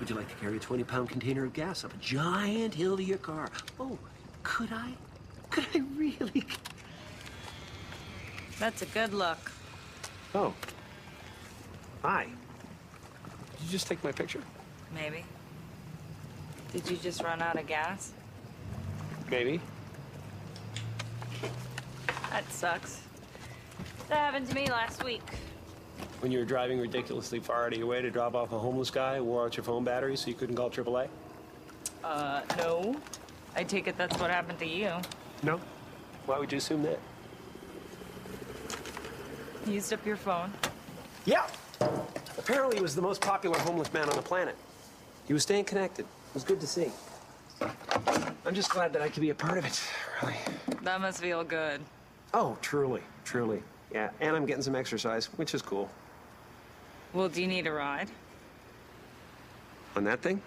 Would you like to carry a 20-pound container of gas up a giant hill to your car? Oh, could I? Could I really? That's a good look. Oh. Hi. Did you just take my picture? Maybe. Did you just run out of gas? Maybe. That sucks. That happened to me last week. When you were driving ridiculously far out of your way to drop off a homeless guy who wore out your phone battery so you couldn't call AAA? No. I take it that's what happened to you. No. Why would you assume that? Used up your phone. Yeah. Apparently he was the most popular homeless man on the planet. He was staying connected. It was good to see. I'm just glad that I could be a part of it, really. That must feel good. Oh, truly, truly. Yeah, and I'm getting some exercise, which is cool. Well, do you need a ride? On that thing?